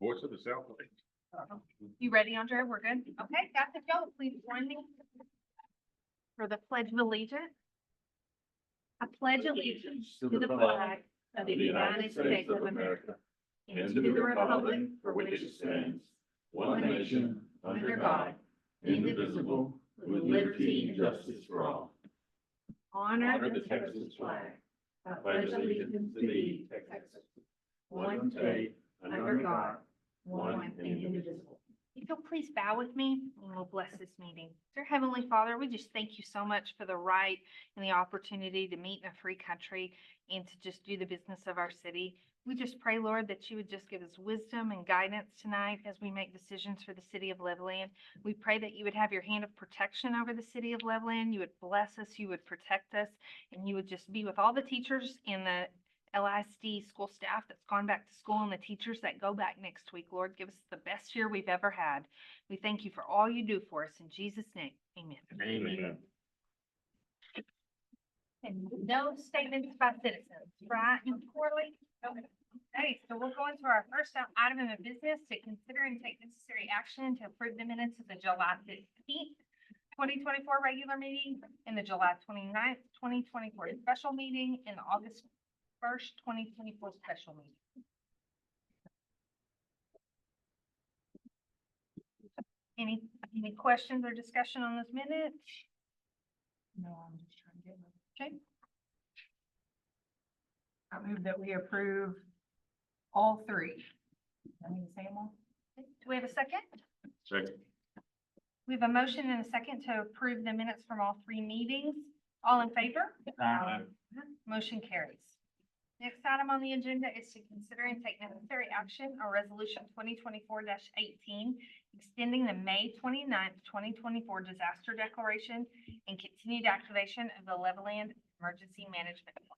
Voice of the South Lake. You ready, Andrea? We're good? Okay, got to go. Please join me for the Pledge of Allegiance. I pledge allegiance to the flag of the United States of America and to the republic for which it stands, one nation, under God, indivisible, with liberty and justice for all. Honor the Texas flag. I pledge allegiance to thee, Texas, one state, under God, one and indivisible. If you'll please bow with me and we'll bless this meeting. Dear Heavenly Father, we just thank you so much for the right and the opportunity to meet in a free country and to just do the business of our city. We just pray, Lord, that you would just give us wisdom and guidance tonight as we make decisions for the city of Levelland. We pray that you would have your hand of protection over the city of Levelland. You would bless us, you would protect us, and you would just be with all the teachers and the LISD school staff that's gone back to school and the teachers that go back next week. Lord, give us the best year we've ever had. We thank you for all you do for us. In Jesus' name, amen. Amen. And no statements by citizens, right? And poorly? Okay, so we'll go into our first item of business to consider and take necessary action to approve the minutes of the July 15th, 2024 regular meeting and the July 29th, 2024 special meeting and the August 1st, 2024 special meeting. Any questions or discussion on this minute? No, I'm just trying to get them. Okay, I move that we approve all three. I need to say them all. do we have a second? Second. We have a motion and a second to approve the minutes from all three meetings. All in favor? Aye. Motion carries. Next item on the agenda is to consider and take necessary action on resolution 2024-18, extending the May 29th, 2024 disaster declaration and continued activation of the Levelland Emergency Management Plan.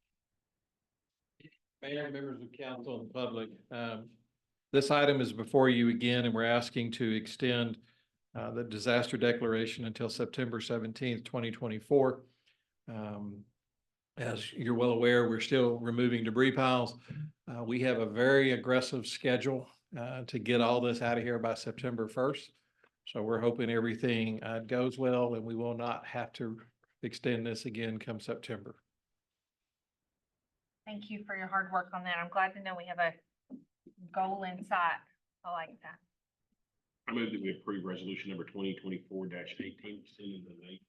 Mayor, members of council and public, this item is before you again, and we're asking to extend the disaster declaration until September 17th, 2024. As you're well aware, we're still removing debris piles. We have a very aggressive schedule to get all this out of here by September 1st. So we're hoping everything goes well and we will not have to extend this again come September. Thank you for your hard work on that. I'm glad to know we have a goal in sight. I like that. I move that we approve resolution number 2024-18, extending the May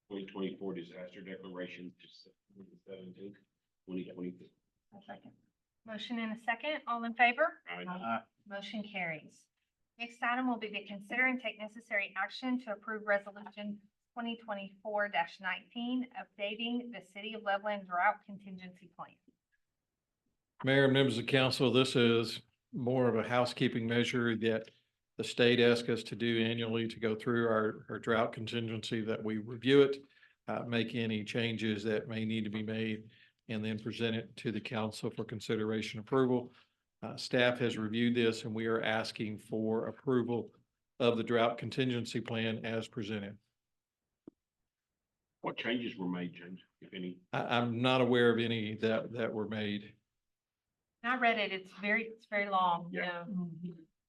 2024 disaster declaration to September 17th, 2024. Second. Motion and a second. All in favor? Aye. Motion carries. Next item will be to consider and take necessary action to approve resolution 2024-19, updating the city of Levelland drought contingency plan. Mayor and members of council, this is more of a housekeeping measure that the state asks us to do annually to go through our drought contingency, that we review it, make any changes that may need to be made, and then present it to the council for consideration approval. Staff has reviewed this and we are asking for approval of the drought contingency plan as presented. What changes were made, James, if any? I'm not aware of any that were made. I read it. It's very long, you Yeah. know,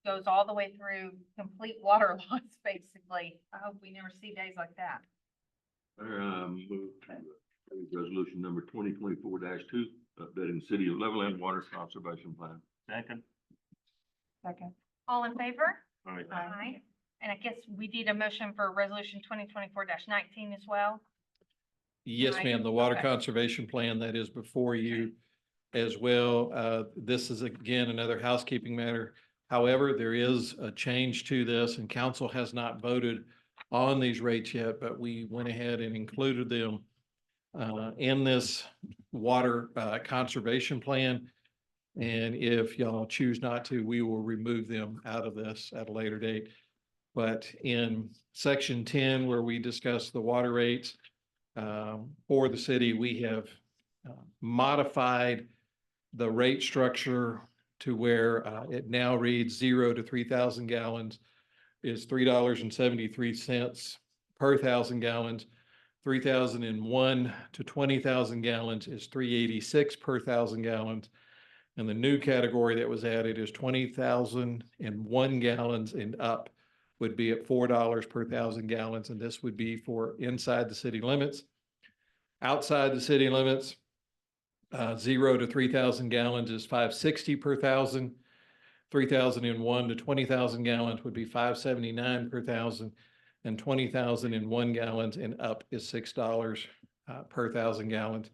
goes all the way through complete water loss, basically. I hope we never see days like that. Move to approve resolution number 2024-2, updating the city of Levelland water conservation plan. Second. Second. All in favor? Aye. Aye. And I guess we did a motion for resolution 2024-19 as well. Yes, Right. ma'am. The water Okay. conservation plan that is before you as well. This is again another housekeeping matter. However, there is a change to this and council has not voted on these rates yet, but we went ahead and included them in this water conservation plan. And if y'all choose not to, we will remove them out of this at a later date. But in section 10, where we discuss the water rates for the city, we have modified the rate structure to where it now reads 0 to 3,000 gallons is $3.73 per 1,000 gallons. 3,001 to 20,000 gallons is $3.86 per 1,000 gallons. And the new category that was added is 20,001 gallons and up would be at $4 per 1,000 gallons, and this would be for inside the city limits. Outside the city limits, 0 to 3,000 gallons is $5.60 per 1,000. 3,001 to 20,000 gallons would be $5.79 per 1,000, and 20,001 gallons and up is $6 per 1,000 gallons.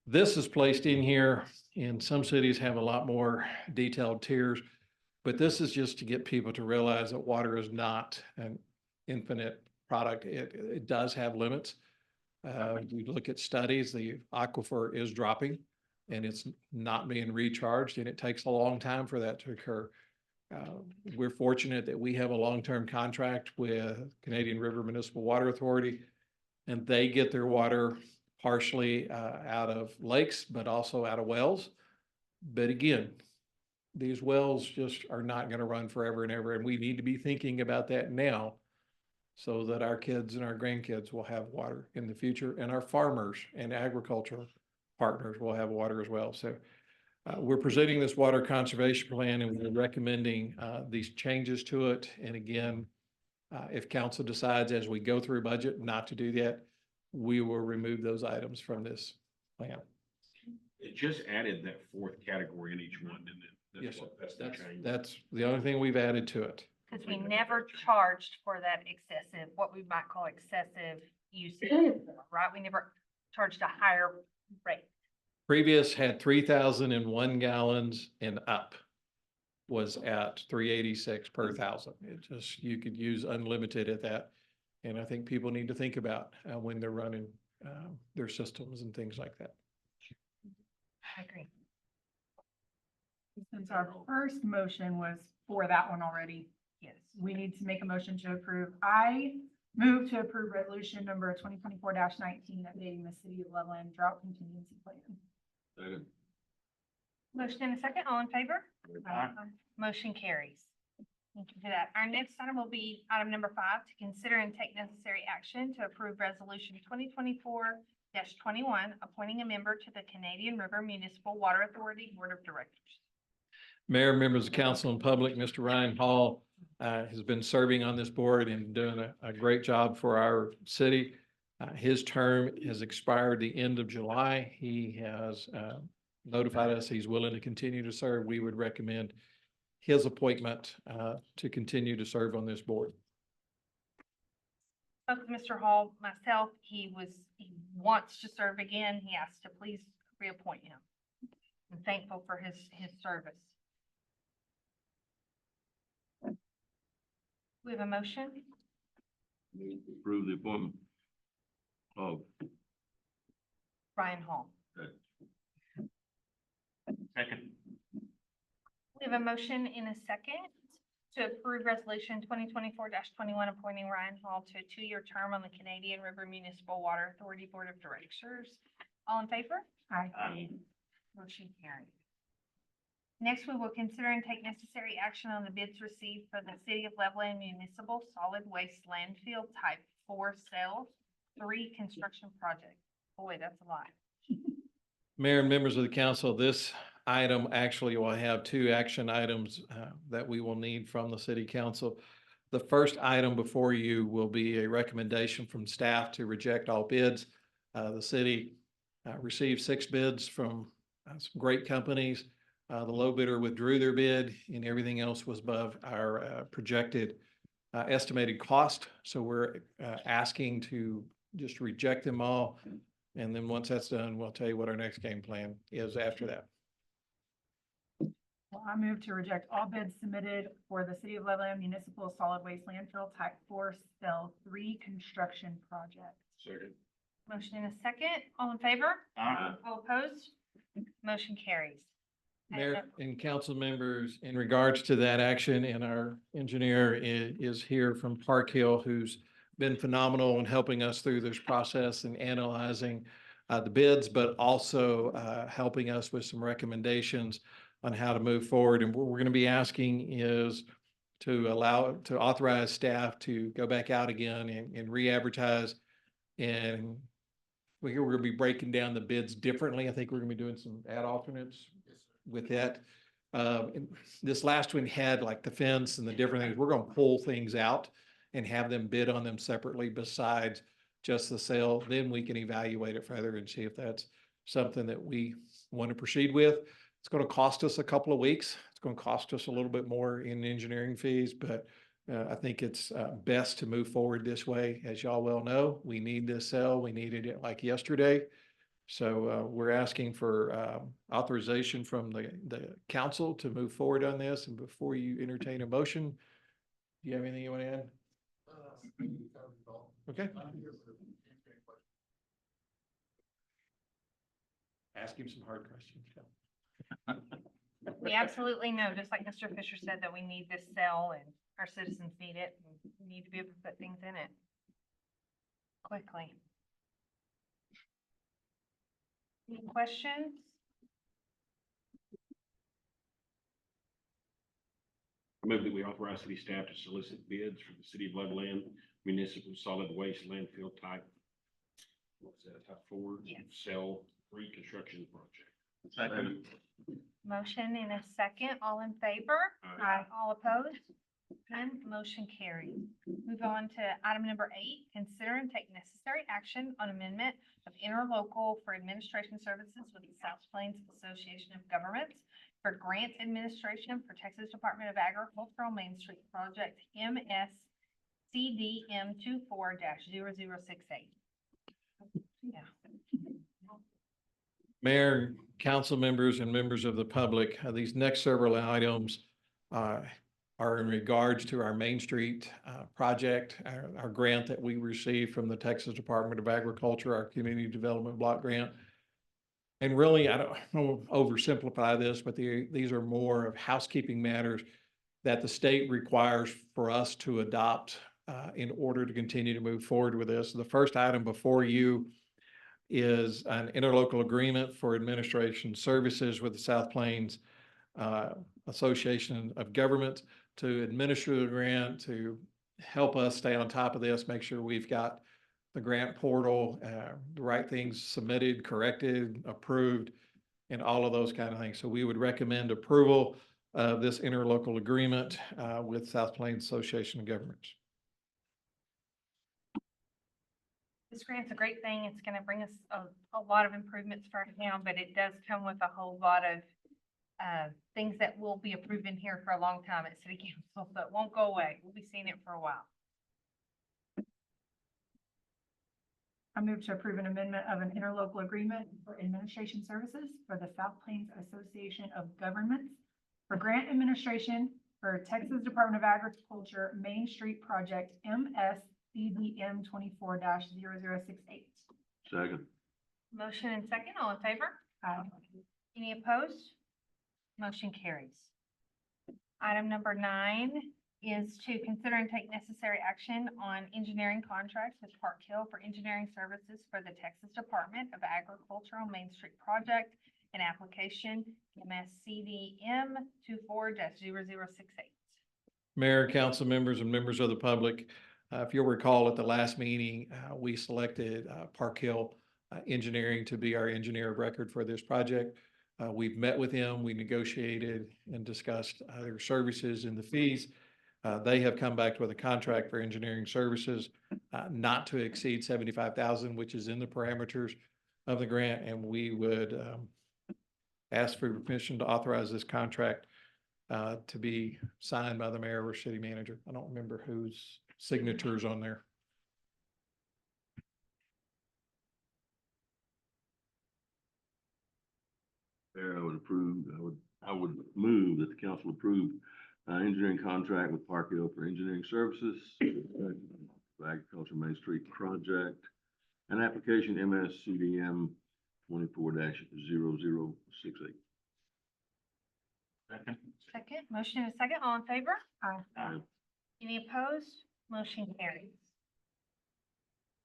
This is placed in here, and some cities have a lot more detailed tiers, but this is just to get people to realize that water is not an infinite product. It does have limits. You look at studies, the aquifer is dropping and it's not being recharged, and it takes a long time for that to occur. We're fortunate that we have a long-term contract with Canadian River Municipal Water Authority, and they get their water partially out of lakes, but also out of wells. But again, these wells just are not going to run forever and ever, and we need to be thinking about that now so that our kids and our grandkids will have water in the future, and our farmers and agricultural partners will have water as well. So we're presenting this water conservation plan, and we're recommending these changes to it. And again, if council decides as we go through budget not to do that, we will remove those items from this plan. It just added that fourth category in each one, didn't it? Yes, sir. That's the change. That's the only thing we've added to it. Because we never charged for that excessive, what we might call excessive usage, right? We never charged a higher rate. Previous had 3,001 gallons and up was at 386 per 1,000. It just, you could use unlimited at that. And I think people need to think about when they're running their systems and things like that. I agree. Since our first motion was for that one already, Yes. we need to make a motion to approve. I move to approve resolution number 2024-19, updating the City of Loveland drought contingency plan. Second. Motion and a second, all in favor? Aye. Motion carries. Thank you for that. Our next item will be item number 5, to consider and take necessary action to approve resolution 2024-21, appointing a member to the Canadian River Municipal Water Authority Board of Directors. Mayor, members of council and public, Mr. Ryan Hall has been serving on this board and doing a great job for our city. His term has expired the end of July. He has notified us he's willing to continue to serve. We would recommend his appointment to continue to serve on this board. Spoke with Mr. Hall, myself, he wants to serve again. He asked to please reappoint him. I'm thankful for his service. We have a motion. Move to approve the appointment of Ryan Hall. Second. We have a motion in a second to approve resolution 2024-21, appointing Ryan Hall to a 2-year term on the Canadian River Municipal Water Authority Board of Directors. All in favor? Aye. Motion carried. Next, we will consider and take necessary action on the bids received for the City of Loveland Municipal Solid Waste Landfill Type 4 Cell 3 construction project. Boy, that's a lot. Mayor and members of the council, this item actually will have 2 action items that we will need from the city council. The first item before you will be a recommendation from staff to reject all bids. The city received 6 bids from some great companies. The low bidder withdrew their bid, and everything else was above our projected estimated cost. So we're asking to just reject them all. And then once that's done, we'll tell you what our next game plan is after that. Well, I move to reject all bids submitted for the City of Loveland Municipal Solid Waste Landfill Type 4 Cell 3 construction project. Second. Motion in a second. All in favor? Aye. All opposed? Motion carries. Mayor and council members, in regards to that action, and our engineer is here from Park Hill, who's been phenomenal in helping us through this process and analyzing the bids, but also helping us with some recommendations on how to move forward. And what we're going to be asking is to authorize staff to go back out again and re-advertise. And we're going to be breaking down the bids differently. I think we're going to be doing some ad alternates. with that. And this last one had like the fence and the different things. We're gonna pull things out and have them bid on them separately besides just the sale. Then we can evaluate it further and see if that's something that we want to proceed with. It's going to cost us a couple of weeks. It's going to cost us a little bit more in engineering fees, but I think it's best to move forward this way. As y'all well know, we need this sale. We needed it like yesterday. So we're asking for authorization from the council to move forward on this. And before you entertain a motion, do you have anything you want to add? Okay. Ask him some hard questions. We absolutely know, just like Mr. Fisher said, that we need this cell and our citizens need it. And we need to be able to put things in it quickly. Any questions? I move that we authorize city staff to solicit bids for the city of Levelland municipal solid waste landfill type. What's that, type 4? Yes. Cell reconstruction project. Second. Motion in a second. All in favor? Aye. All opposed? None. Motion carried. Move on to item number 8, consider and take necessary action on amendment of interlocal for administration services with the South Plains Association of Governments for grant administration for Texas Department of Agricultural Main Street Project MSCDM 24-0068. Yeah. Mayor, council members, and members of the public, these next several items are in regards to our Main Street project, our grant that we received from the Texas Department of Agriculture, our Community Development Block Grant. And really, I don't oversimplify this, but these are more of housekeeping matters that the state requires for us to adopt in order to continue to move forward with this. The first item before you is an interlocal agreement for administration services with the South Plains Association of Governments to administer the grant, to help us stay on top of this, make sure we've got the grant portal, the right things submitted, corrected, approved, and all of those kind of things. So we would recommend approval of this interlocal agreement with South Plains Association of Governments. This grant's a great thing. It's gonna bring us a lot of improvements for our town, but it does come with a whole lot of things that will be approved in here for a long time at city council, so it won't go away. We'll be seeing it for a while. I move to approve an amendment of an interlocal agreement for administration services for the South Plains Association of Governments for grant administration for Texas Department of Agriculture Main Street Project MSCDM 24-0068. Second. Motion and second, all in favor? Aye. Any opposed? Motion carries. Item number 9 is to consider and take necessary action on engineering contracts with Park Hill for engineering services for the Texas Department of Agricultural Main Street Project and application MSCDM 24-0068. Mayor, council members, and members of the public, if you'll recall at the last meeting, we selected Park Hill Engineering to be our engineer of record for this project. We've met with them, we negotiated and discussed their services and the fees. They have come back with a contract for engineering services not to exceed $75,000, which is in the parameters of the grant, and we would ask for permission to authorize this contract to be signed by the mayor or city manager. I don't remember whose signatures on there. Mayor, I would move that the council approve engineering contract with Park Hill for engineering services, for Agriculture Main Street Project, and application MSCDM 24-0068. Second, motion and second, all in favor? Aye. Any opposed? Motion carries.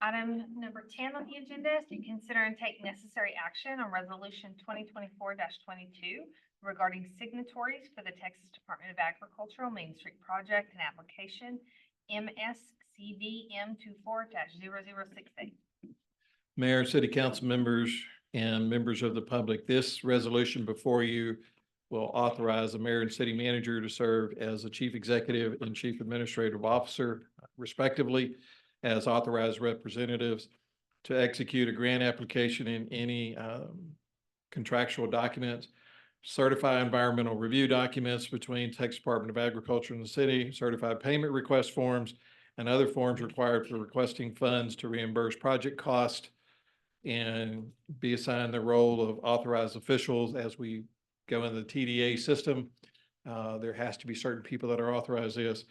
Item number 10 on the agenda is to consider and take necessary action on resolution 2024-22 regarding signatories for the Texas Department of Agricultural Main Street Project and application MSCDM 24-0068. Mayor, city council members, and members of the public, this resolution before you will authorize the mayor and city manager to serve as the chief executive and chief administrative officer respectively as authorized representatives to execute a grant application in any contractual documents, certify environmental review documents between Texas Department of Agriculture and the city, certified payment request forms, and other forms required for requesting funds to reimburse project cost, and be assigned the role of authorized officials as we go into the TDA system. There has to be certain people that are authorized this.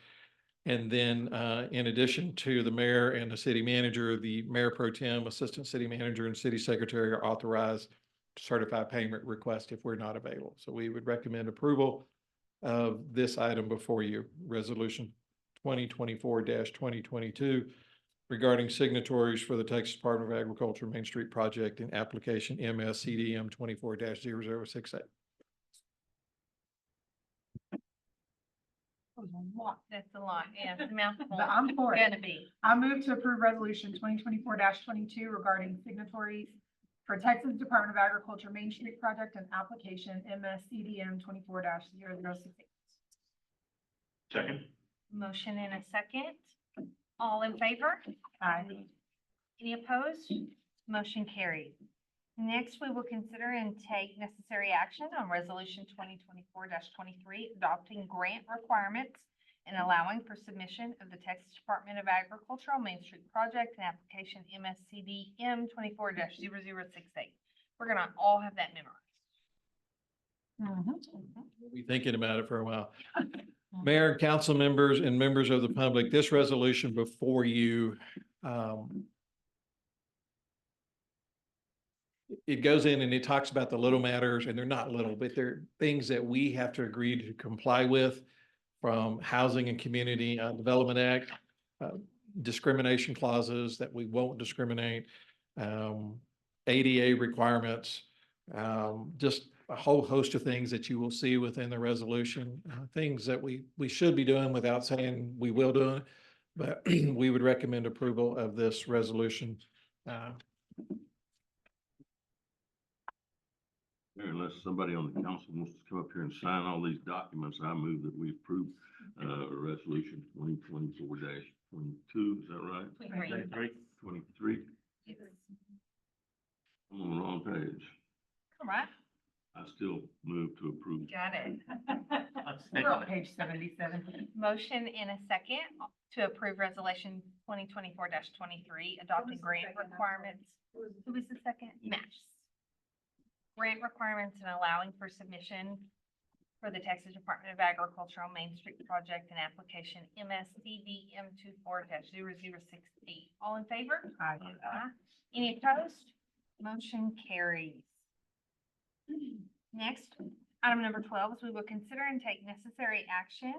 And then in addition to the mayor and the city manager, the mayor pro tem, assistant city manager, and city secretary are authorized to certify payment request if we're not available. So we would recommend approval of this item before you, resolution 2024-2022 regarding signatories for the Texas Department of Agriculture Main Street Project and application MSCDM 24-0068. That's a lot, yeah, it's a mouthful. But I'm for it. Gonna be. I move to approve resolution 2024-22 regarding signatories for Texas Department of Agriculture Main Street Project and application MSCDM 24-0068. Second. Motion in a second. All in favor? Aye. Any opposed? Motion carried. Next, we will consider and take necessary action on resolution 2024-23, adopting grant requirements and allowing for submission of the Texas Department of Agriculture on Main Street Project and application MSCDM 24-0068. We're gonna all have that memorized. We'll be thinking about it for a while. Mayor, council members, and members of the public, this resolution before you, it goes in and it talks about the little matters, and they're not little, but they're things that we have to agree to comply with, from Housing and Community Development Act, discrimination clauses that we won't discriminate, ADA requirements, just a whole host of things that you will see within the resolution, things that we should be doing without saying we will do it, but we would recommend approval of this resolution. Unless somebody on the council wants to come up here and sign all these documents, I move that we approve resolution 2024-22. Is that right? 23. I'm on the wrong page. All right, I still move to approve. got it. We're on page 77. Motion in a second to approve resolution 2024-23, adopting grant requirements. Who was the second? Max. Grant requirements and allowing for submission for the Texas Department of Agriculture on Main Street Project and application MSDDM 24-0068. All in favor? Aye. Aye. Any opposed? Motion carries. Next, item number 12 is we will consider and take necessary action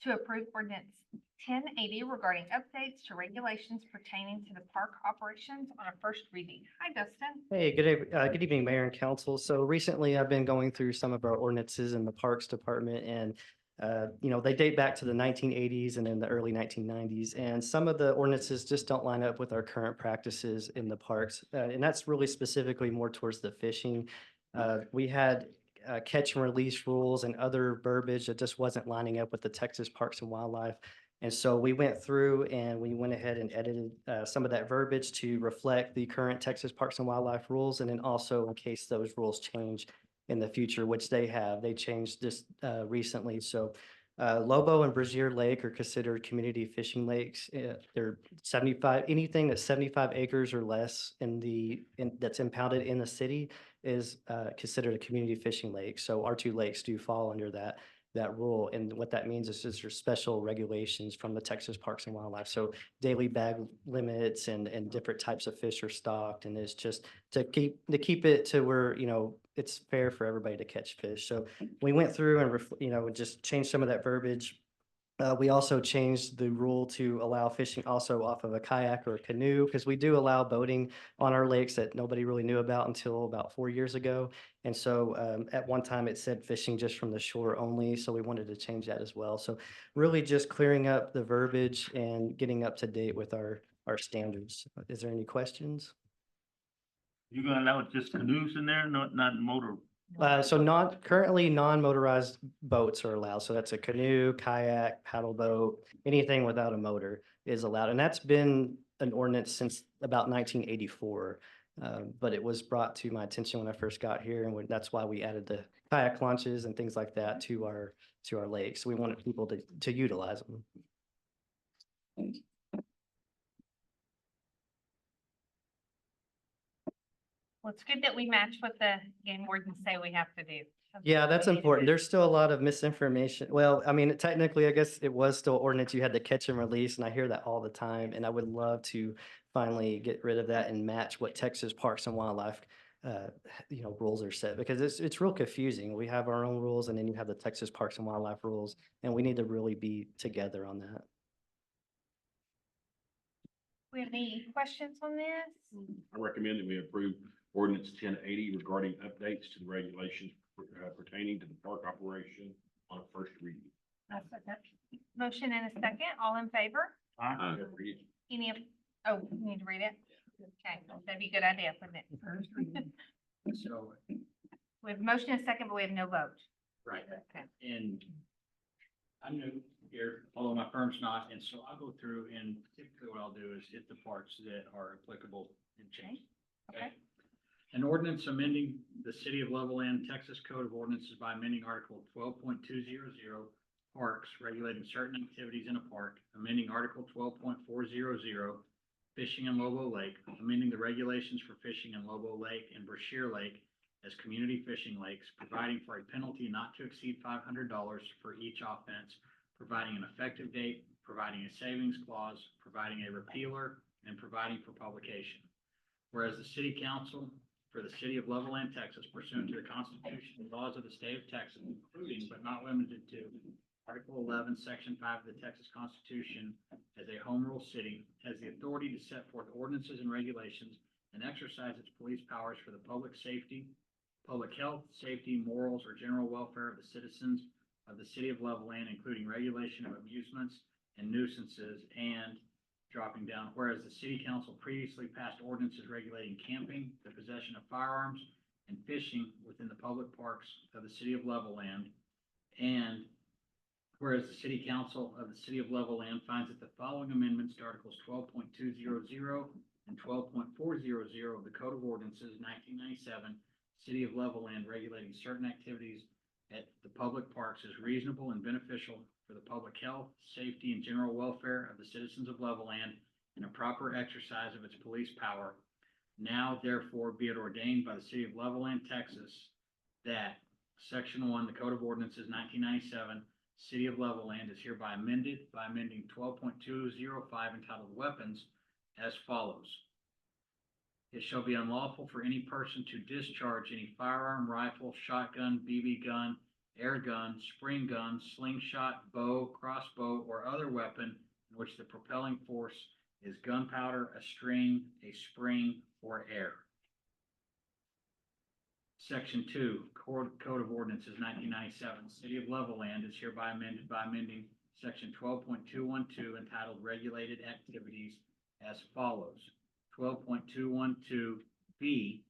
to approve ordinance 1080 regarding updates to regulations pertaining to the park operations on a first reading. Hi, Dustin. Hey, good evening, Mayor and Council. So recently I've been going through some of our ordinances in the Parks Department, and they date back to the 1980s and in the early 1990s. And some of the ordinances just don't line up with our current practices in the parks. And that's really specifically more towards the fishing. We had catch and release rules and other verbiage that just wasn't lining up with the Texas Parks and Wildlife. And so we went through and we went ahead and edited some of that verbiage to reflect the current Texas Parks and Wildlife rules. And then also in case those rules change in the future, which they have, they changed this recently. So Lobo and Brazier Lake are considered community fishing lakes. They're 75, anything that's 75 acres or less that's impounded in the city is considered a community fishing lake. So our two lakes do fall under that rule. And what that means is just there's special regulations from the Texas Parks and Wildlife. So daily bag limits and different types of fish are stocked. And it's just to keep it to where, it's fair for everybody to catch fish. So we went through and, just changed some of that verbiage. We also changed the rule to allow fishing also off of a kayak or a canoe, because we do allow boating on our lakes that nobody really knew about until about 4 years ago. And so at one time it said fishing just from the shore only. So we wanted to change that as well. So really just clearing up the verbiage and getting up to date with our standards. Is there any questions? You're gonna allow just canoes in there, not motor? So currently non-motorized boats are allowed. So that's a canoe, kayak, paddle boat, anything without a motor is allowed. And that's been an ordinance since about 1984. But it was brought to my attention when I first got here, and that's why we added the kayak launches and things like that to our lakes. We wanted people to utilize them. Well, it's good that we match what the game wardens say we have to do. Yeah, that's We need to important. do. There's still a lot of misinformation. Well, I mean, technically, I guess it was still ordinance. You had to catch and release, and I hear that all the time. And I would love to finally get rid of that and match what Texas Parks and Wildlife, rules are set, because it's real confusing. We have our own rules, and then you have the Texas Parks and Wildlife rules, and we need to really be together on that. We have any questions on this? I recommend that we approve ordinance 1080 regarding updates to the regulations pertaining to the park operation on a first reading. Motion and a second, all in favor? Aye. Any of, oh, you need to read it? Okay, that'd be a good idea, wouldn't it? First reading. So, We have motion and a second, but we have no vote. right, Okay. and I'm new here, although my firm's not, and so I'll go through and typically what I'll do is hit the parts that are applicable and change. Okay. An ordinance amending the City of Levelland, Texas Code of Ordinances by amending Article 12.200 Parks, regulating certain activities in a park, amending Article 12.400 Fishing in Lobo Lake, amending the regulations for fishing in Lobo Lake and Brashear Lake as community fishing lakes, providing for a penalty not to exceed $500 for each offense, providing an effective date, providing a savings clause, providing a repealer, and providing for publication. Whereas the City Council for the City of Levelland, Texas, pursuant to the Constitution and laws of the state of Texas, including but not limited to Article 11, Section 5 of the Texas Constitution, as a home rule city, has the authority to set forth ordinances and regulations and exercise its police powers for the public safety, public health, safety, morals, or general welfare of the citizens of the City of Levelland, including regulation of amusements and nuisances, and dropping down, whereas the City Council previously passed ordinances regulating camping, the possession of firearms, and fishing within the public parks of the City of Levelland, and whereas the City Council of the City of Levelland finds that the following amendments to Articles 12.200 and 12.400 of the Code of Ordinances 1997, City of Levelland, regulating certain activities at the public parks is reasonable and beneficial for the public health, safety, and general welfare of the citizens of Levelland, and a proper exercise of its police power. Now therefore be it ordained by the City of Levelland, Texas, that Section 1, the Code of Ordinances 1997, City of Levelland is hereby amended by amending 12.205 entitled Weapons as follows. It shall be unlawful for any person to discharge any firearm, rifle, shotgun, BB gun, air gun, spring gun, slingshot, bow, crossbow, or other weapon in which the propelling force is gunpowder, a string, a spring, or air. Section 2, Code of Ordinances 1997, City of Levelland is hereby amended by amending Section 12.212 entitled Regulated Activities as follows. 12.212B,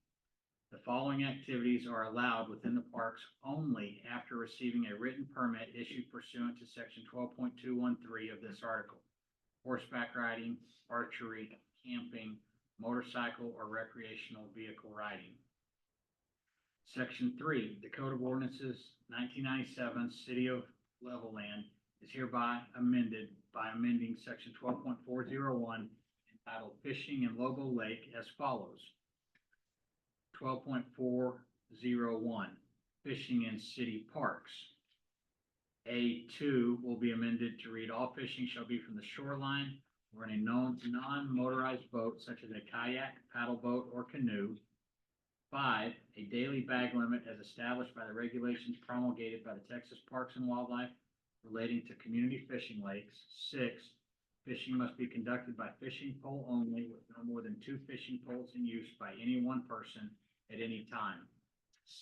the following activities are allowed within the parks only after receiving a written permit issued pursuant to Section 12.213 of this article. Horseback riding, archery, camping, motorcycle, or recreational vehicle riding. Section 3, the Code of Ordinances 1997, City of Levelland is hereby amended by amending Section 12.401 entitled Fishing in Lobo Lake as follows. 12.401, Fishing in City Parks. A2 will be amended to read, all fishing shall be from the shoreline or in a non-motorized boat such as a kayak, paddle boat, or canoe. 5, a daily bag limit as established by the regulations promulgated by the Texas Parks and Wildlife relating to community fishing lakes. 6, fishing must be conducted by fishing pole only with no more than 2 fishing poles in use by any one person at any time.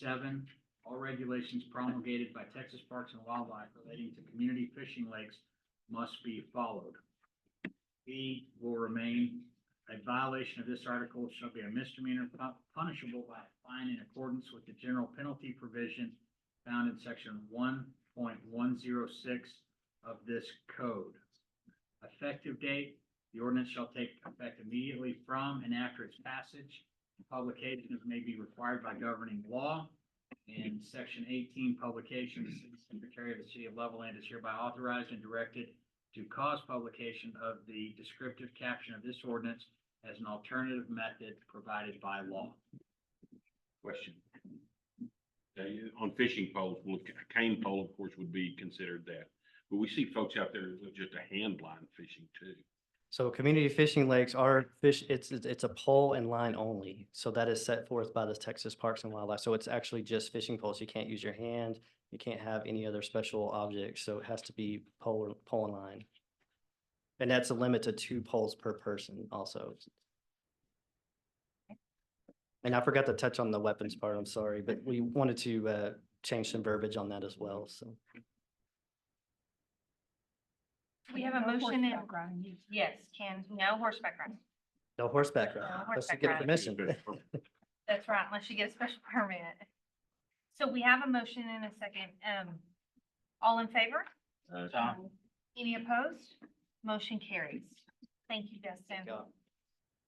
7, all regulations promulgated by Texas Parks and Wildlife relating to community fishing lakes must be followed. B will remain A violation of this article shall be a misdemeanor punishable by a fine in accordance with the general penalty provision found in section 1.106 of this code. Effective date, the ordinance shall take effect immediately from and after its passage. Publications may be required by governing law. In section 18, publication, the city secretary of the city of Levelland is hereby authorized and directed to cause publication of the descriptive caption of this ordinance as an alternative method provided by law. Question. On fishing poles, well, a cane pole, of course, would be considered that. But we see folks out there with just a hand line fishing too. So community fishing lakes are fish, it's a pole and line only. So that is set forth by the Texas Parks and Wildlife. So it's actually just fishing poles. You can't use your hand. You can't have any other special objects. So it has to be pole and line. And that's a limit to 2 poles per person also. And I forgot to touch on the weapons part, I'm sorry, but we wanted to change some verbiage on that as well, so. We have a No motion and, horseback riding used. yes, no horseback riding. No horseback No riding, unless you horseback get riding. permission. That's right, unless you get a special permit. So we have a motion and a second. All in favor? Tom? Any opposed? Motion carries. Thank you, Dustin. Yeah.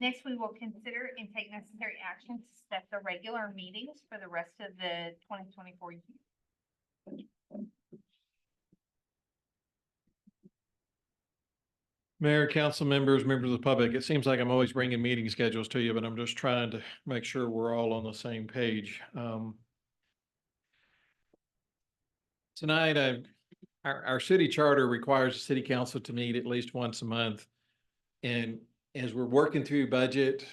Next, we will consider and take necessary action to set the regular meetings for the rest of the 2024 year. Mayor, council members, members of the public, it seems like I'm always bringing meeting schedules to you, but I'm just trying to make sure we're all on the same page. Tonight, our city charter requires the city council to meet at least once a month. And as we're working through budget,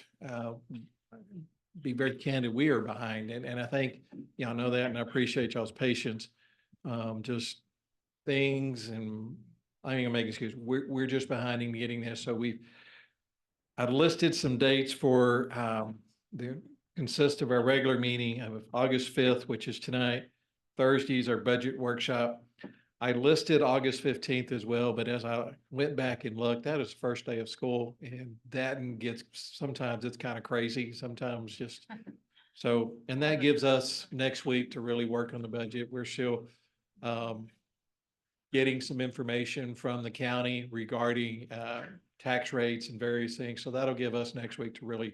be very candid, we are behind. And I think y'all know that, and I appreciate y'all's patience. Just things, and I ain't gonna make excuses. We're just behind in getting this. So I've listed some dates for the consist of our regular meeting of August 5th, which is tonight. Thursday's our budget workshop. I listed August 15th as well, but as I went back and looked, that is the first day of school, and that gets, sometimes it's kind of crazy, sometimes just. So, and that gives us next week to really work on the budget. We're still getting some information from the county regarding tax rates and various things. So that'll give us next week to really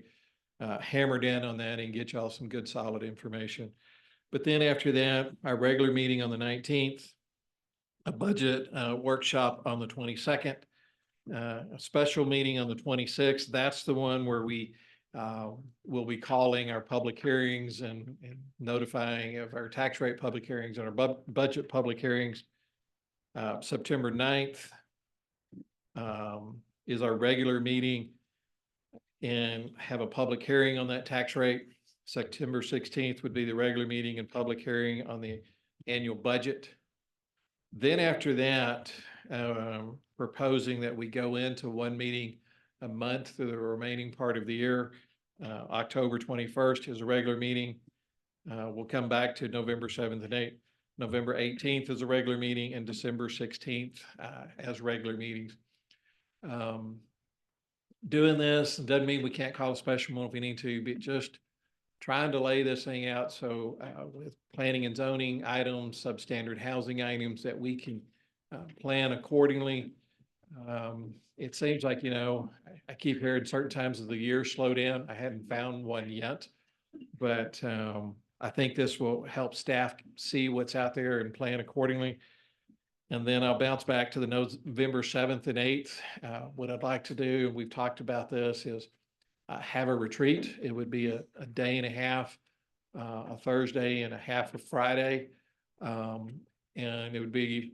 hammer down on that and get y'all some good solid information. But then after that, our regular meeting on the 19th, a budget workshop on the 22nd, a special meeting on the 26th. That's the one where we will be calling our public hearings and notifying of our tax rate public hearings and our budget public hearings. September 9th is our regular meeting and have a public hearing on that tax rate. September 16th would be the regular meeting and public hearing on the annual budget. Then after that, proposing that we go into one meeting a month through the remaining part of the year. October 21st is a regular meeting. We'll come back to November 7th and 8th. November 18th is a regular meeting, and December 16th as regular meetings. Doing this doesn't mean we can't call a special one if we need to, but just trying to lay this thing out so with planning and zoning items, substandard housing items, that we can plan accordingly. It seems like, I keep hearing certain times of the year slow down. I hadn't found one yet, but I think this will help staff see what's out there and plan accordingly. And then I'll bounce back to the November 7th and 8th. What I'd like to do, and we've talked about this, is have a retreat. It would be a day and a half, a Thursday and a half of Friday. And it would be,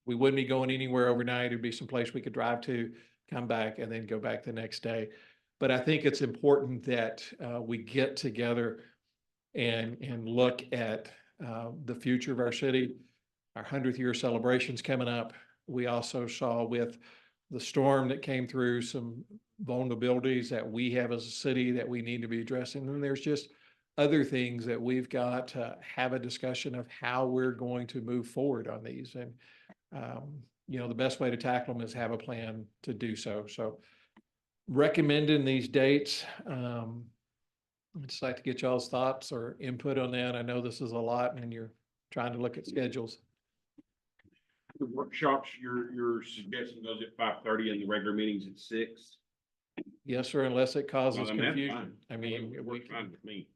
we wouldn't be going anywhere overnight. It'd be someplace we could drive to, come back, and then go back the next day. But I think it's important that we get together and look at the future of our city. Our 100th year celebration's coming up. We also saw with the storm that came through some vulnerabilities that we have as a city that we need to be addressing. And there's just other things that we've got to have a discussion of how we're going to move forward on these. And, the best way to tackle them is have a plan to do so. So recommending these dates. I'd just like to get y'all's thoughts or input on that. I know this is a lot and you're trying to look at schedules. The workshops, you're suggesting those at 5:30 and the regular meetings at 6? Yes, sir, unless it causes Well, then that's confusion. fine. I mean, It we works fine with me.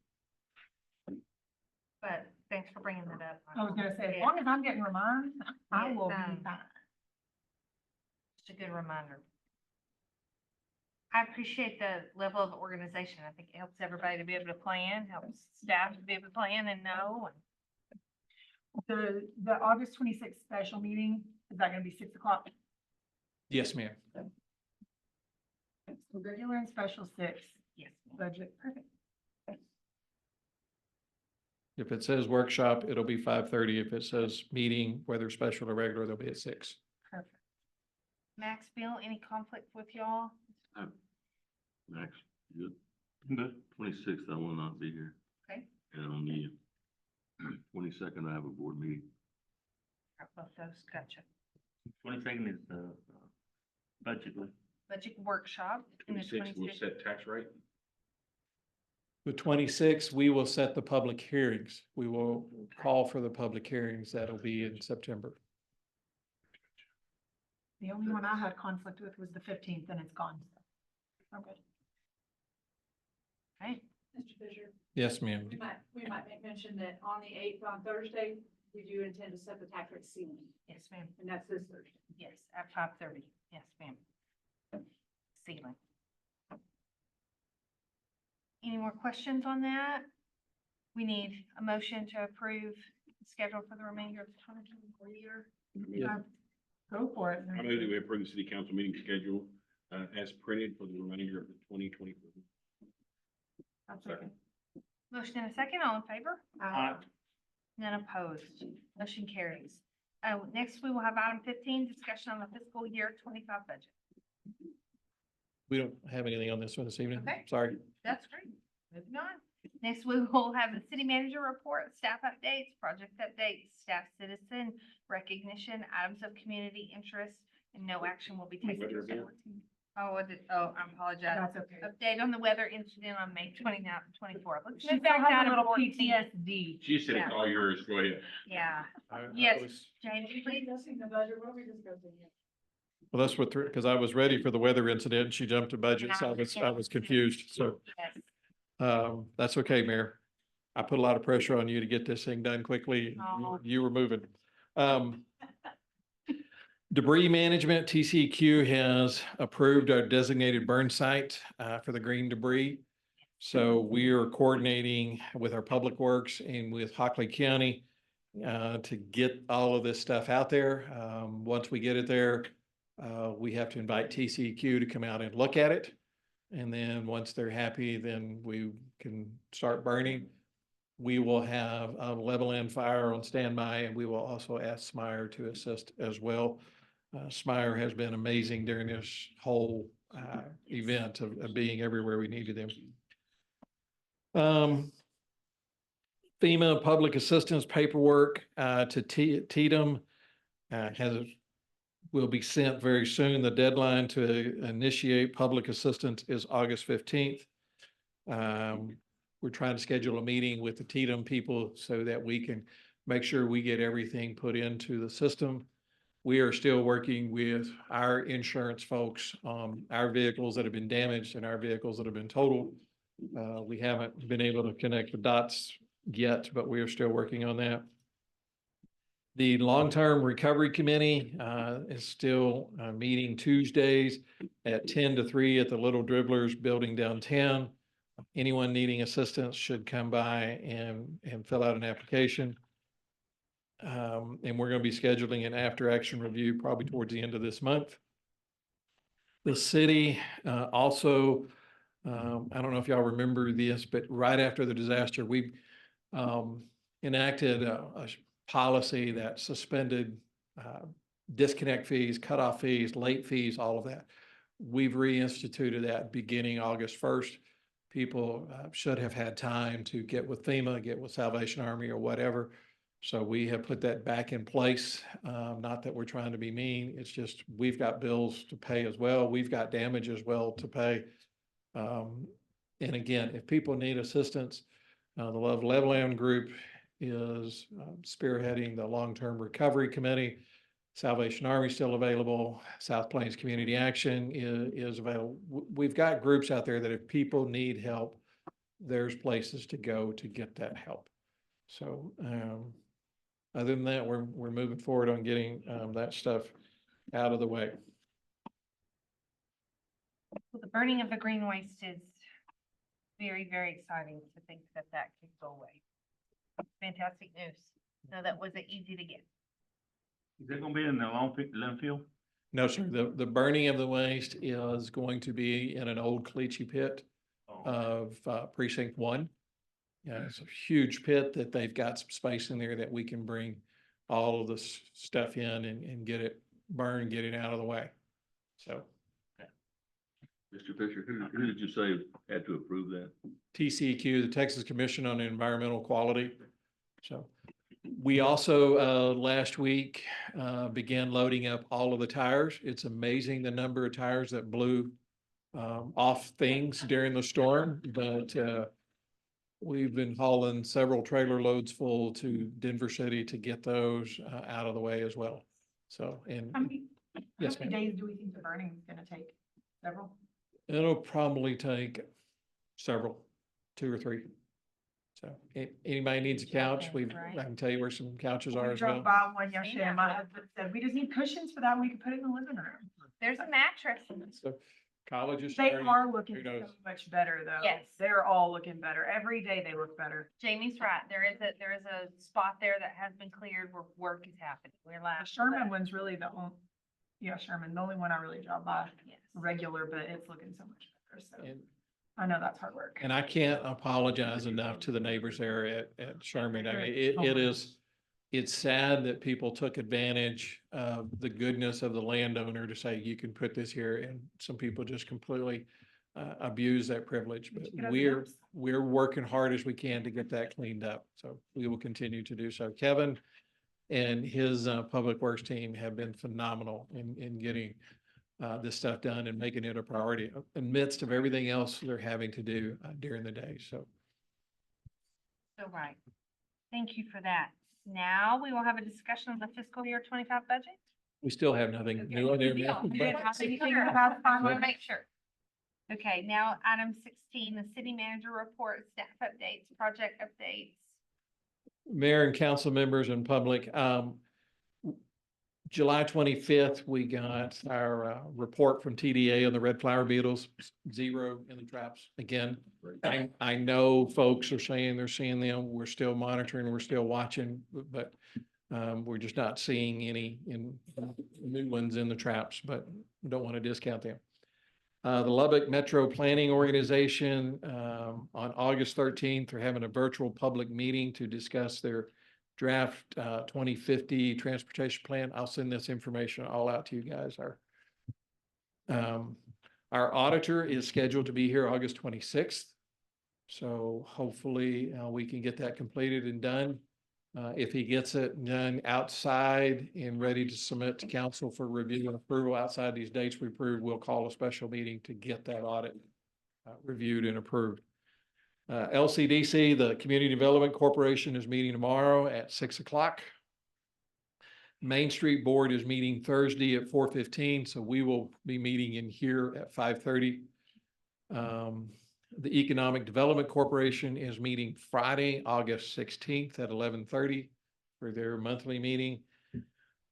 But thanks for bringing that up. I was gonna say, as Yeah. long as I'm getting reminded, I will be Yes, fine. Just a good reminder. I appreciate the level of organization. I think it helps everybody to be able to plan, helps staff to be able to plan and know. The August 26th special meeting, is that gonna be 6 o'clock? yes, ma'am. So regular and special 6, Yes. budget, perfect. If it says workshop, it'll be 5:30. If it says meeting, whether special or regular, they'll be at 6. Perfect. Max, Bill, any conflict with y'all? Max, good? 26th, I will not be here. Okay. And on the 22nd, I have a board meeting. Both those, gotcha. 22nd is the budget. Budget workshop. And the 26 will 26th. set tax rate. The 26th, we will set the public hearings. We will call for the public hearings. That'll be in September. The only one I had conflict with was the 15th, and it's gone. I'm good. Right. Mr. Fisher, Yes, ma'am. we might make mention that on the 8th, on Thursday, we do intend to set the tax rate ceiling, Yes, ma'am. and that's this Thursday. Yes, at 5:30. Yes, ma'am. Ceiling. Any more questions on that? We need a motion to approve the schedule for the remainder of the 2024 year. Yeah. Go for it. I move that we approve the city council meeting schedule as printed for the remainder of the 2024. I'll second. Motion and a second, all in favor? Aye. None opposed. Motion carries. Next, we will have item 15, discussion on the fiscal year 25 budget. We don't have anything on this one this evening. Okay. Sorry. That's great. Moving on. Next, we will have the city manager report, staff updates, project updates, staff citizen recognition, items of community interest, and no action will be taken. Weather event. I apologize. That's okay. Update on the weather incident on May 29th and 24th. Let's She move still back has down a to little 14. PTSD. She said it's all yours. Go ahead. Yeah, I Yes. was- James, Are please. we discussing the budget? What are we discussing here? Well, that's what, because I was ready for the weather incident. She jumped to budget, so I was confused. So, Yes. that's okay, Mayor. I put a lot of pressure on you to get this thing done quickly. Oh. You were moving. Debris management, TCQ has approved our designated burn site for the green debris. So we are coordinating with our public works and with Hockley County to get all of this stuff out there. Once we get it there, we have to invite TCQ to come out and look at it. And then once they're happy, then we can start burning. We will have a level end fire on standby, and we will also ask Smire to assist as well. Smire has been amazing during this whole event of being everywhere we needed them. FEMA public assistance paperwork to Tatum will be sent very soon. The deadline to initiate public assistance is August 15th. We're trying to schedule a meeting with the Tatum people so that we can make sure we get everything put into the system. We are still working with our insurance folks on our vehicles that have been damaged and our vehicles that have been totaled. We haven't been able to connect the dots yet, but we are still working on that. The Long-Term Recovery Committee is still meeting Tuesdays at 10 to 3 at the Little Dribblers building downtown. Anyone needing assistance should come by and fill out an application. And we're going to be scheduling an after-action review probably towards the end of this month. The city also, I don't know if y'all remember this, but right after the disaster, we enacted a policy that suspended disconnect fees, cutoff fees, late fees, all of that. We've reinstituted that beginning August 1st. People should have had time to get with FEMA, get with Salvation Army or whatever. So we have put that back in place. Not that we're trying to be mean, it's just we've got bills to pay as well. We've got damage as well to pay. And again, if people need assistance, the Love Levelland Group is spearheading the Long-Term Recovery Committee. Salvation Army is still available. South Plains Community Action is available. We've got groups out there that if people need help, there's places to go to get that help. So, other than that, we're moving forward on getting, that stuff out of the way. Well, the burning of the green waste is very, very exciting to think that that could go away. Fantastic news. No, that wasn't easy to get. Is that gonna be in the landfill? No, sir, the burning of the waste is going to be in an old caliche pit of precinct 1. Yeah, it's a huge pit that they've got some space in there that we can bring all of this stuff in and get it burned, get it out of the way. So Mr. Fisher, who did you say had to approve that? TCEQ, the Texas Commission on Environmental Quality. So we also, last week, began loading up all of the tires. It's amazing the number of tires that blew off things during the storm, but we've been hauling several trailer loads full to Denver City to get those out of the way as well. So, and How many, yes, how many ma'am. days do we think the burning is gonna take? Several? It'll probably take several, 2 or 3. So anybody needs a couch, I can tell you where some couches are We as well. drove by one yesterday and my husband said, we just need cushions for that. We could put it in the living room. There's a mattress. So college is They starting. are looking Who so knows? much better though. Yes. They're all looking better. Every day they look better. Jamie's right. There is a spot there that has been cleared where work is happening. We're The last. Sherman one's really the only, yeah, Sherman, the only one I really drive by Yes. regular, but it's looking so much better. So And I know that's hard work. And I can't apologize enough to the neighbors there at Sherman. I mean, it's sad that people took advantage of the goodness of the landowner to say, you can put this here, and some people just completely abuse that privilege. But Get over those. we're working hard as we can to get that cleaned up. So we will continue to do so. Kevin and his Public Works team have been phenomenal in getting this stuff done and making it a priority amidst of everything else they're having to do during the day. So So right. Thank you for that. Now we will have a discussion of the fiscal year 25 budget. we still have nothing new on there. You ma'am. didn't have anything Sure. about I want final? to make sure. Okay, now item 16, the city manager report, staff updates, project updates. Mayor and council members and public, July 25th, we got our report from TDA on the red flower beetles, 0 in the traps again. I know folks are saying they're seeing them. We're still monitoring, we're still watching, but we're just not seeing any new ones in the traps, but we don't want to discount them. The Lubbock Metro Planning Organization, on August 13th, they're having a virtual public meeting to discuss their draft 2050 transportation plan. I'll send this information all out to you guys. Our auditor is scheduled to be here August 26th. So hopefully we can get that completed and done. If he gets it done outside and ready to submit to council for review and approval outside these dates we approved, we'll call a special meeting to get that audit reviewed and approved. LCDC, the Community Development Corporation, is meeting tomorrow at 6 o'clock. Main Street Board is meeting Thursday at 4:15, so we will be meeting in here at 5:30. The Economic Development Corporation is meeting Friday, August 16th at 11:30 for their monthly meeting.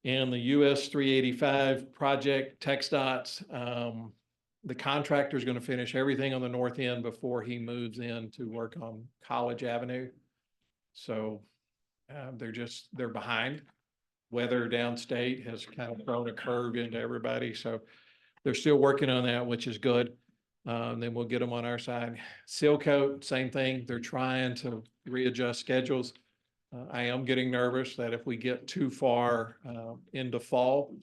And the US 385 project, TxDOT's, the contractor is going to finish everything on the north end before he moves in to work on College Avenue. So they're behind. Weather downstate has kind of thrown a curve into everybody. So they're still working on that, which is good. Then we'll get them on our side. Seal Coat, same thing. They're trying to readjust schedules. I am getting nervous that if we get too far into fall,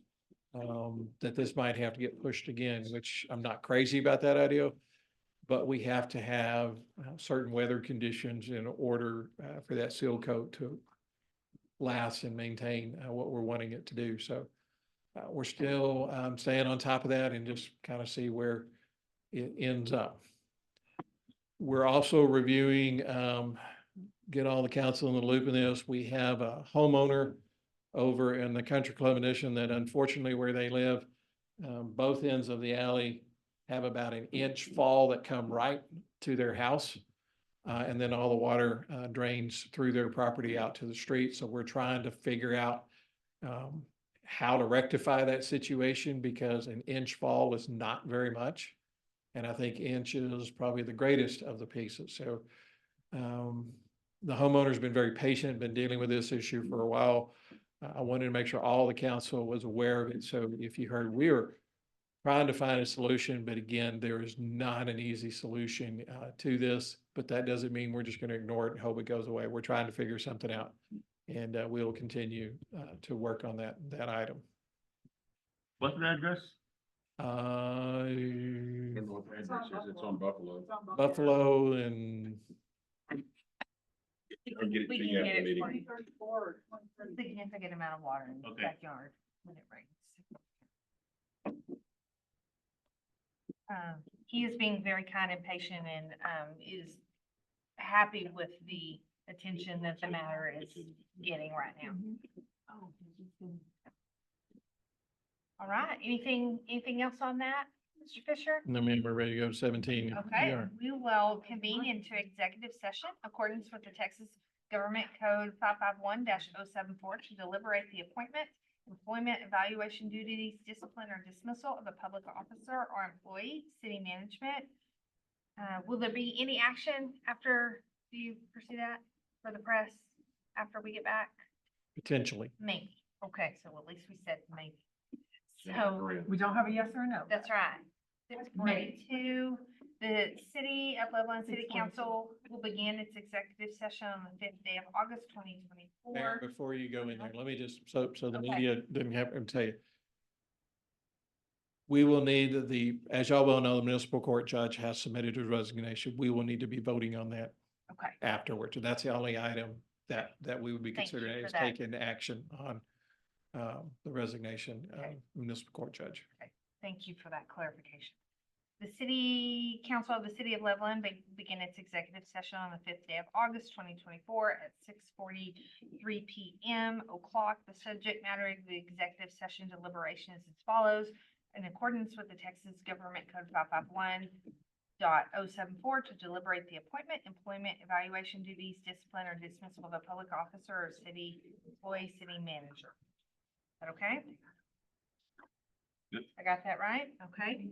that this might have to get pushed again, which I'm not crazy about that idea, but we have to have certain weather conditions in order for that seal coat last and maintain what we're wanting it to do. So we're still staying on top of that and just kind of see where it ends up. We're also reviewing, get all the council in the loop in this. We have a homeowner over in the Country Club Edition that unfortunately where they live, both ends of the alley have about an inch fall that come right to their house. And then all the water drains through their property out to the street. So we're trying to figure out how to rectify that situation because an inch fall is not very much. And I think inch is probably the greatest of the pieces. So the homeowner's been very patient, been dealing with this issue for a while. I wanted to make sure all the council was aware of it. So if you heard, we were trying to find a solution, but again, there is not an easy solution to this, but that doesn't mean we're just going to ignore it and hope it goes away. We're trying to figure something out and we will continue to work on that item. What's the address? It's on Buffalo. Buffalo and I'll get it We to can you get after the it for meeting. you. Significant amount of water in the Okay. backyard when it rains. He is being very kind and patient and, is happy with the attention that the matter is getting right now. All right, anything else on that, Mr. Fisher? then we're ready to go to 17. Okay, we will convene into executive session accordance with the Texas Government Code 551-074 to deliberate the appointment, employment, evaluation duties, discipline, or dismissal of a public officer or employee, city management. Will there be any action after, do you pursue that for the press after we get back? Potentially. Maybe. Okay, so at least we said maybe. So We don't have a yes or a no. that's right. 6:42, the City of Loveland City 6:42. Council will begin its executive session on the 5th day of August, 2024. Mayor, before you go in there, let me just, so the Okay. media didn't have to tell you. We will need as y'all well know, the municipal court judge has submitted his resignation. We will need to be voting on that Okay, afterwards. So that's the only item that we would be Thank you considering for is that. taking action on the resignation of municipal court judge. thank you for that clarification. The City Council of the City of Loveland begin its executive session on the 5th day of August, 2024 at 6:43 PM. The subject matter of the executive session deliberation is as follows. In accordance with the Texas Government Code 551.074 to deliberate the appointment, employment, evaluation duties, discipline, or dismissal of a public officer or city employee, city manager. Is that okay? Yep. I got that right? Okay.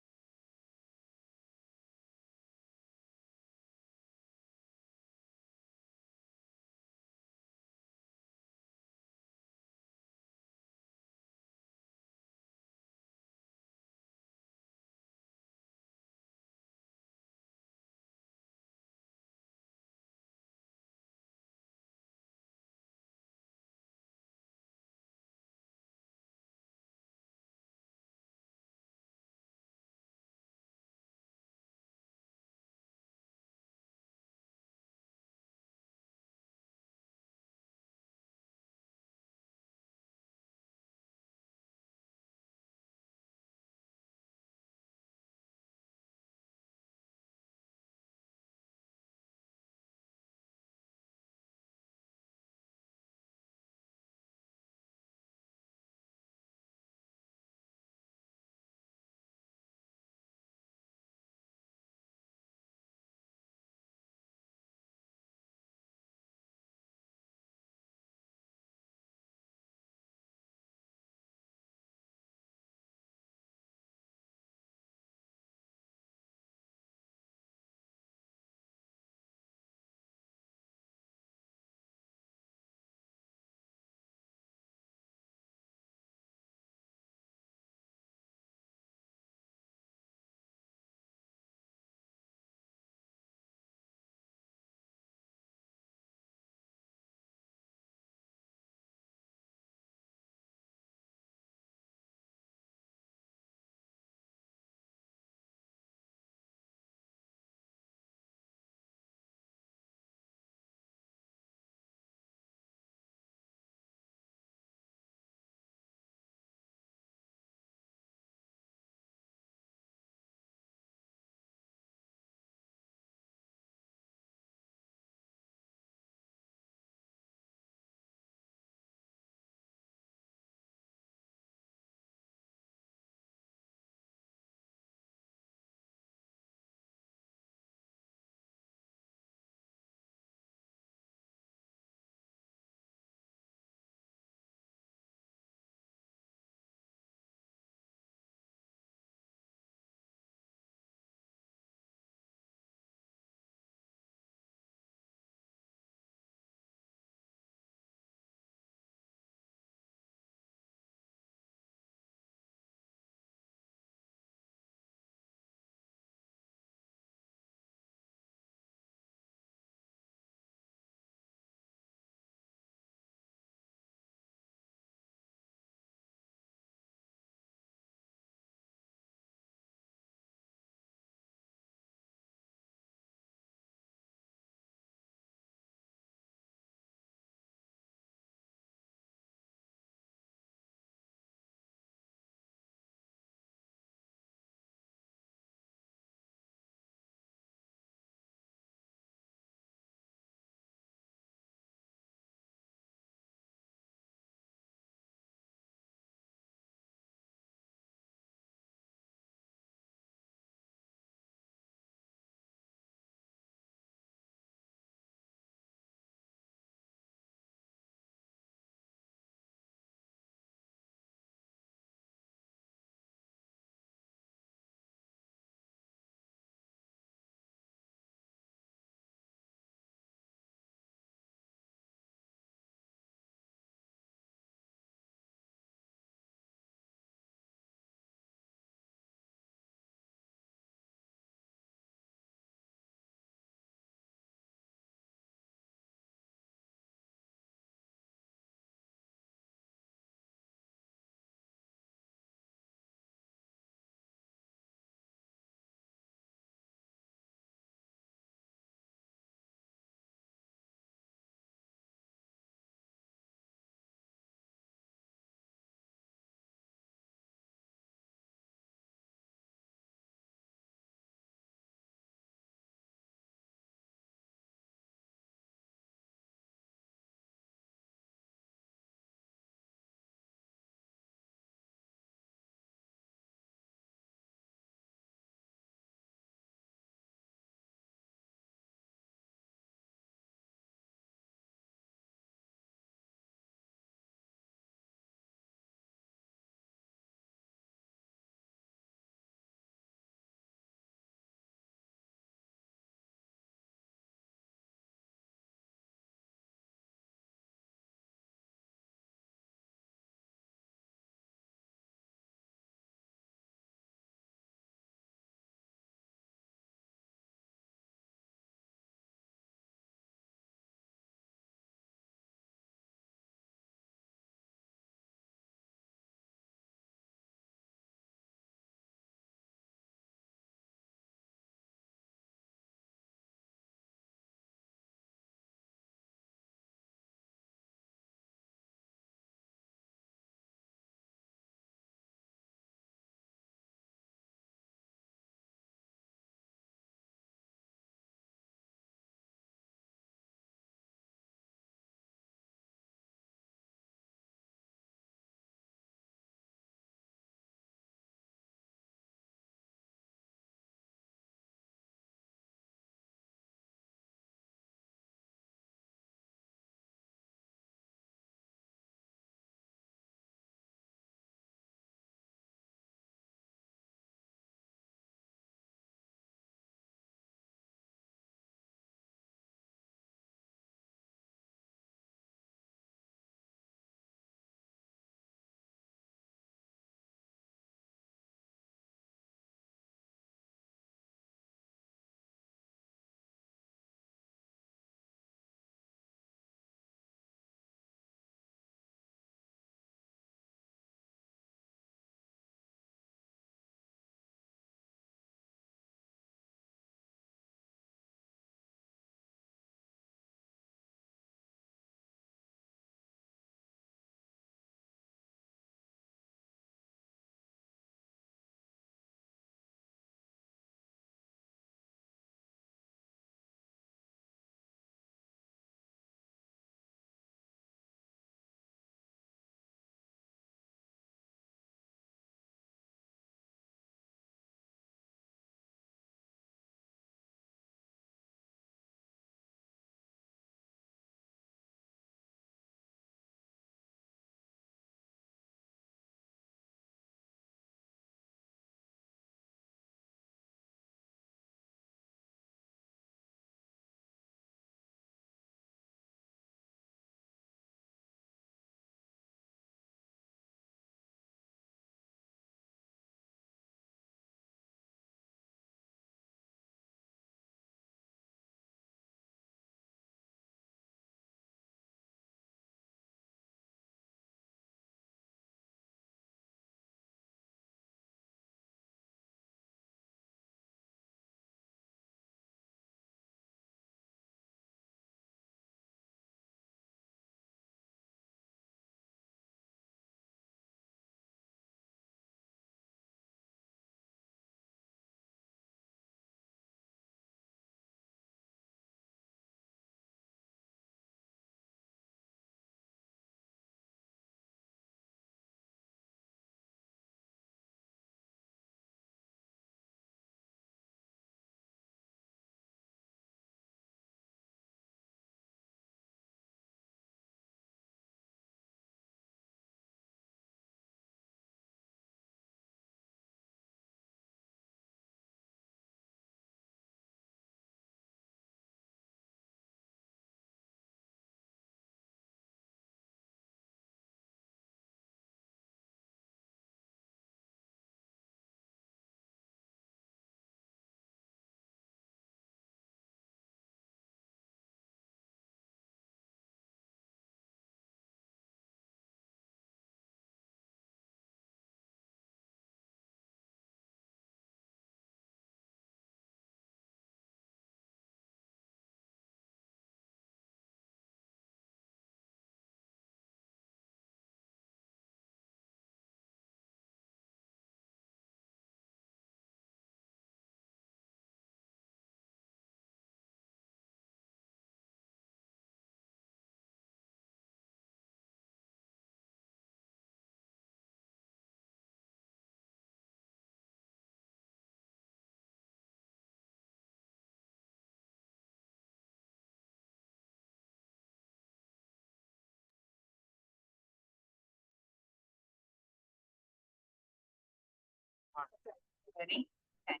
Ready? Okay.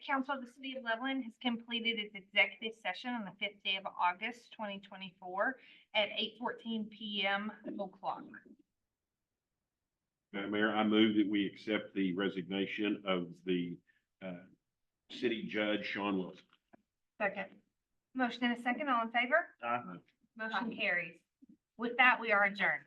Council of the City of Levelland has completed its executive session on the 5th day of August, 2024 at 8:14 PM o'clock. Madam Mayor, I move that we accept the resignation of the city judge, Sean Wilson. Second. Motion and a second, all in favor? Aye. Motion carries. With that, we are adjourned.